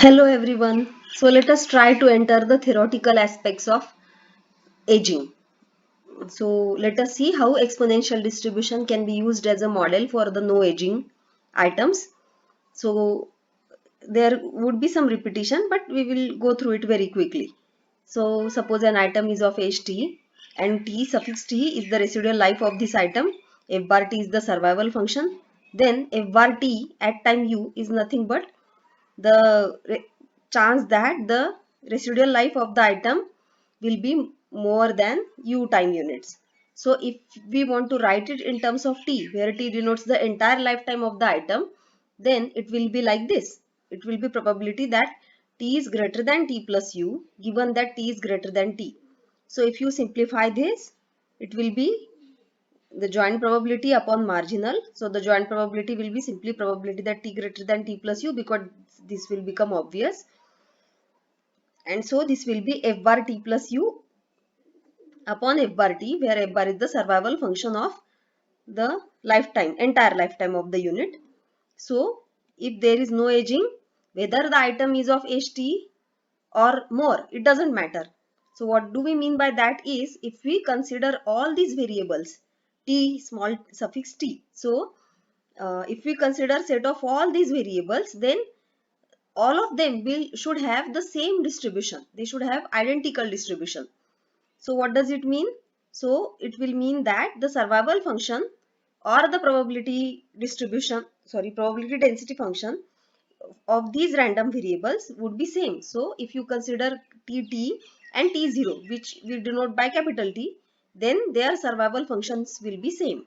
Hello everyone. So let us try to enter the theoretical aspects of aging. So let us see how exponential distribution can be used as a model for the no aging items. So there would be some repetition, but we will go through it very quickly. So suppose an item is of age t and t suffix t is the residual life of this item. F bar t is the survival function. Then f bar t at time u is nothing but the chance that the residual life of the item will be more than u time units. So if we want to write it in terms of t, where t denotes the entire lifetime of the item, then it will be like this. It will be probability that t is greater than t plus u, given that t is greater than t. So if you simplify this, it will be the joint probability upon marginal. So the joint probability will be simply probability that t greater than t plus u, because this will become obvious. And so this will be f bar t plus u upon f bar t, where f bar is the survival function of the lifetime, entire lifetime of the unit. So if there is no aging, whether the item is of age t or more, it doesn't matter. So what do we mean by that is, if we consider all these variables, t small suffix t. So if we consider set of all these variables, then all of them should have the same distribution. They should have identical distribution. So what does it mean? So it will mean that the survival function or the probability distribution, probability density function of these random variables would be same. So if you consider tt and t0, which we denote by capital T, then their survival functions will be same.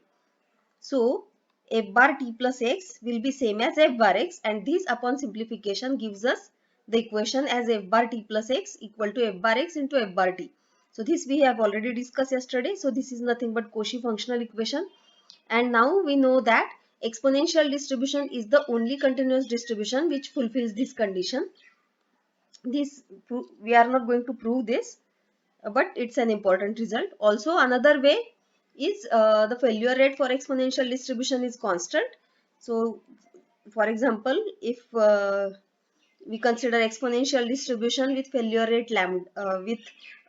So f bar t plus x will be same as f bar x, and this upon simplification gives us the equation as f bar t plus x equal to f bar x into f bar t. So this we have already discussed yesterday. So this is nothing but Cauchy functional equation. And now we know that exponential distribution is the only continuous distribution which fulfills this condition. This we are not going to prove this, but it's an important result. Also another way is the failure rate for exponential distribution is constant. So for example, if we consider exponential distribution with failure rate lambda, with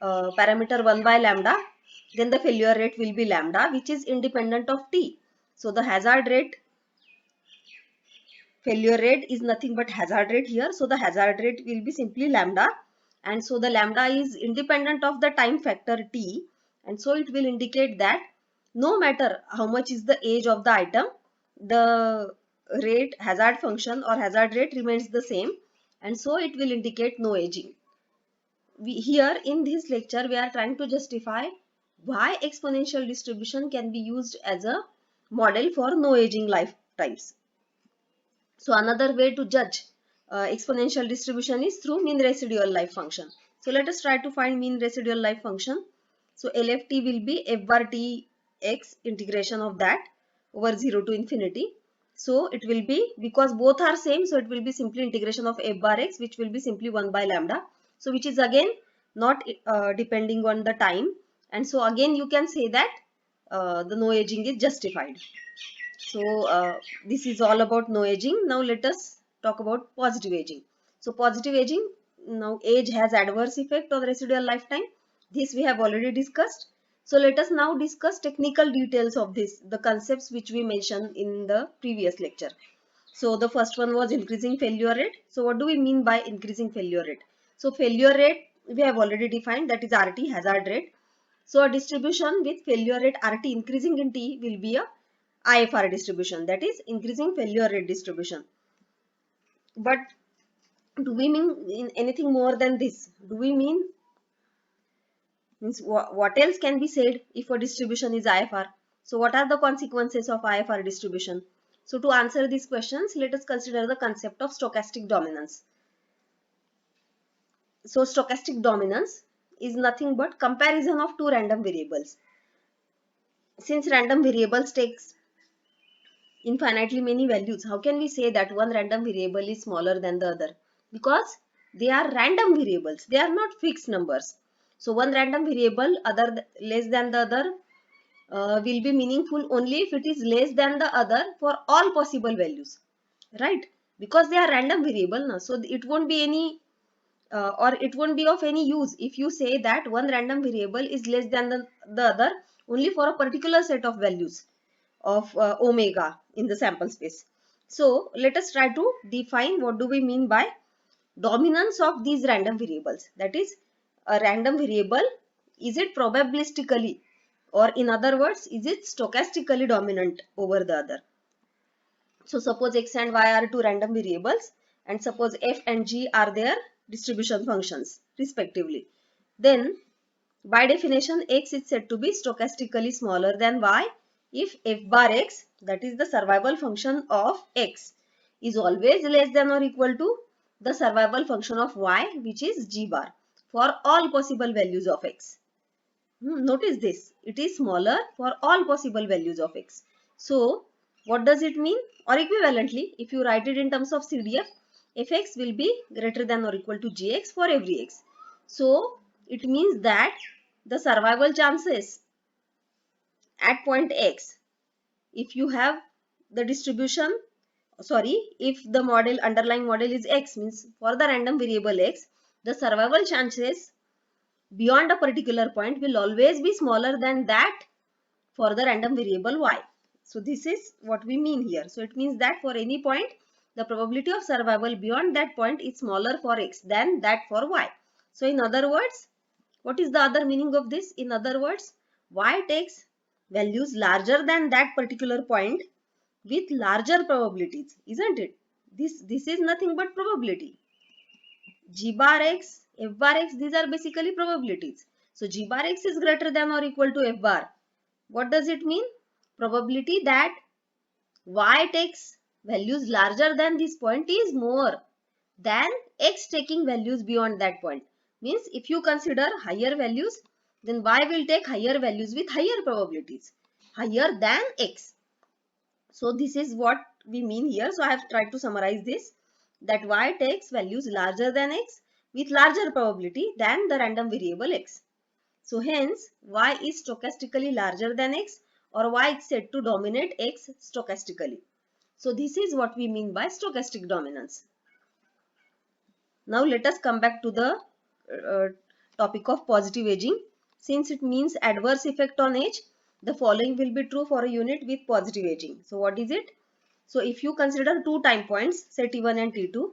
parameter 1 by lambda, then the failure rate will be lambda, which is independent of t. So the hazard rate, failure rate is nothing but hazard rate here. So the hazard rate will be simply lambda, and so the lambda is independent of the time factor t, and so it will indicate that no matter how much is the age of the item, the rate hazard function or hazard rate remains the same, and so it will indicate no aging. Here in this lecture we are trying to justify why exponential distribution can be used as a model for no aging lifetimes. So another way to judge exponential distribution is through mean residual life function. So let us try to find mean residual life function. So LFT will be f bar t x integration of that over 0 to infinity. So it will be, because both are same, so it will be simply integration of f bar x, which will be simply 1 by lambda. So which is again not depending on the time, and so again you can say that the no aging is justified. So this is all about no aging. Now let us talk about positive aging. So positive aging, now age has adverse effect on residual lifetime. This we have already discussed. So let us now discuss technical details of this, the concepts which we mentioned in the previous lecture. So the first one was increasing failure rate. So what do we mean by increasing failure rate? So failure rate we have already defined, that is RT, hazard rate. So a distribution with failure rate RT increasing in T will be a IFR distribution, that is increasing failure rate distribution. But do we mean in anything more than this? Do we mean, means what else can be said if a distribution is IFR? So what are the consequences of IFR distribution? So to answer these questions, let us consider the concept of stochastic dominance. So stochastic dominance is nothing but comparison of two random variables. Since random variables takes infinitely many values, how can we say that one random variable is smaller than the other? Because they are random variables, they are not fixed numbers. So one random variable less than the other will be meaningful only if it is less than the other for all possible values, right? because they are random variable now. So it won't be any or it won't be of any use if you say that one random variable is less than the other only for a particular set of values of omega in the sample space. So let us try to define what do we mean by dominance of these random variables. That is, a random variable, is it probabilistically, or in other words, is it stochastically dominant over the other? So suppose x and y are two random variables, and suppose f and g are their distribution functions respectively. Then by definition x is said to be stochastically smaller than y if f bar x, that is the survival function of x, is always less than or equal to the survival function of y, which is g bar, for all possible values of x. Notice this, it is smaller for all possible values of x. So what does it mean? Or equivalently, if you write it in terms of CDF, fx will be greater than or equal to gx for every x. So it means that the survival chances at point x, if you have the distribution, sorry, if the model, underlying model is x, means for the random variable x, the survival chances beyond a particular point will always be smaller than that for the random variable y. So this is what we mean here. So it means that for any point, the probability of survival beyond that point is smaller for x than that for y. So in other words, what is the other meaning of this? In other words, y takes values larger than that particular point with larger probabilities, isn't it? This is nothing but probability. G bar x, f bar x, these are basically probabilities. So G bar x is greater than or equal to f bar. What does it mean? Probability that y takes values larger than this point is more than x taking values beyond that point. Means if you consider higher values, then y will take higher values with higher probabilities, higher than x. So this is what we mean here. So I have tried to summarize this, that y takes values larger than x with larger probability than the random variable x. So hence y is stochastically larger than x, or y is said to dominate x stochastically. So this is what we mean by stochastic dominance. Now let us come back to the uh, topic of positive aging. Since it means adverse effect on age, the following will be true for a unit with positive aging. So what is it? So if you consider two time points, say T1 and T2,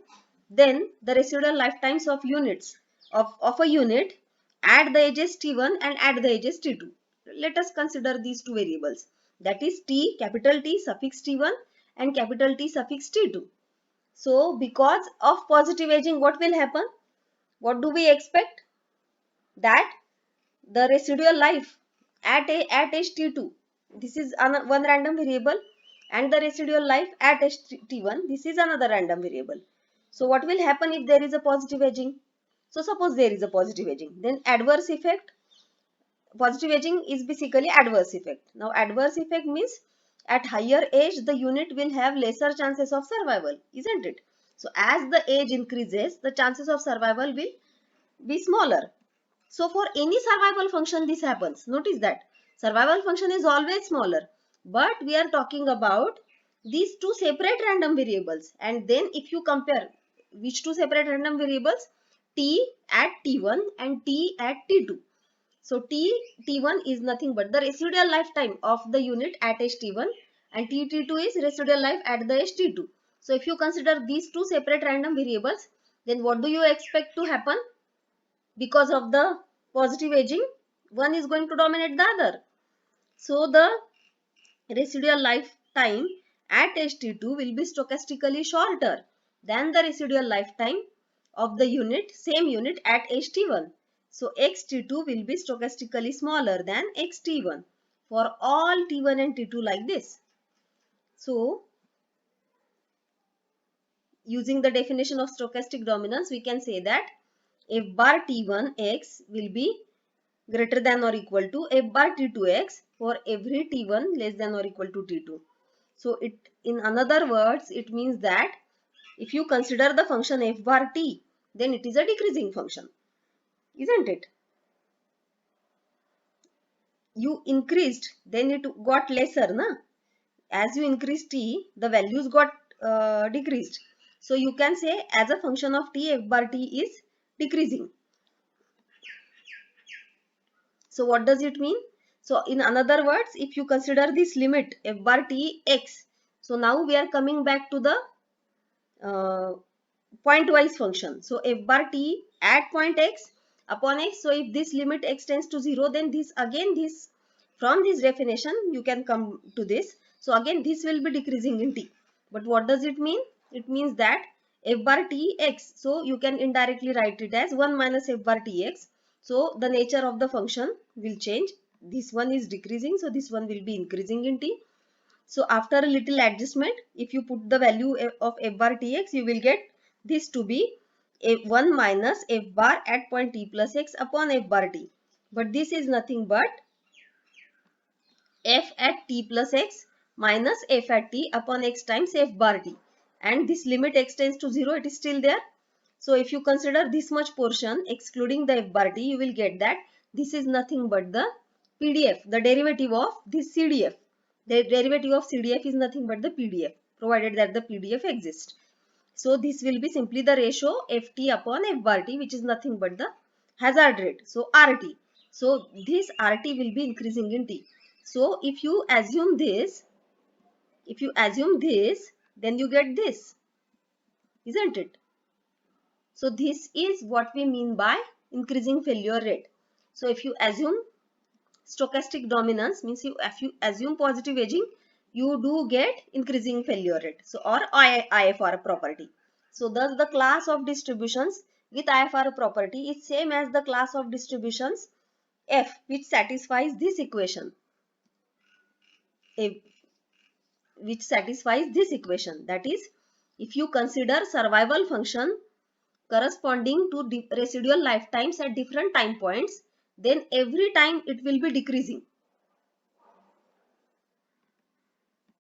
then the residual lifetimes of units of a unit at the ages T1 and at the ages T2. Let us consider these two variables, that is T, capital T suffix T1 and capital T suffix T2. So because of positive aging, what will happen? What do we expect? That the residual life at age T2, this is one random variable, and the residual life at age T1, this is another random variable. So what will happen if there is a positive aging? So suppose there is a positive aging, then adverse effect, positive aging is basically adverse effect. Now adverse effect means at higher age the unit will have lesser chances of survival, isn't it? So as the age increases, the chances of survival will be smaller. So for any survival function this happens. Notice that survival function is always smaller, but we are talking about these two separate random variables, and then if you compare which two separate random variables, t at t1 and t at t2. So T1 is nothing but the residual lifetime of the unit at age T1, and T2 is residual life at the age T2. So if you consider these two separate random variables, then what do you expect to happen? Because of the positive aging, one is going to dominate the other. So the residual lifetime at age T2 will be stochastically shorter than the residual lifetime of the unit, same unit at age T1. So xt2 will be stochastically smaller than xt1 for all T1 and T2 like this. So using the definition of stochastic dominance, we can say that f bar T1 x will be greater than or equal to f bar T2x for every T1 less than or equal to T2. So it, in another words, it means that if you consider the function f bar t, then it is a decreasing function, isn't it? You increased, then it got lesser, na? As you increase t, the values got decreased. So you can say as a function of t, f bar t is decreasing. So what does it mean? So in another words, if you consider this limit f bar t x, so now we are coming back to the uh, pointwise function. So f bar t at point x upon x. So if this limit x tends to 0, then this again, this from this definition you can come to this. So again this will be decreasing in t. But what does it mean? It means that f bar t x. So you can indirectly write it as 1 minus f bar t x. So the nature of the function will change. This one is decreasing, so this one will be increasing in t. So after a little adjustment, if you put the value of f bar tx, you will get this to be 1 minus f bar at point t plus x upon f bar t. But this is nothing but f at t plus x minus f at t upon x times f bar t. And this limit x tends to 0, it is still there. So if you consider this much portion excluding the f bar t, you will get that this is nothing but the PDF, the derivative of this CDF. The derivative of CDF is nothing but the PDF, provided that the PDF exists. So this will be simply the ratio Ft upon F bar T, which is nothing but the hazard rate. So RT. So this RT will be increasing in T. So if you assume this, then you get this, isn't it? So this is what we mean by increasing failure rate. So if you assume stochastic dominance, means if you assume positive aging, you do get increasing failure rate. So or IFR property. So thus the class of distributions with IFR property is same as the class of distributions F, which satisfies this equation. Which satisfies this equation, that is, if you consider survival function corresponding to residual lifetimes at different time points, then every time it will be decreasing.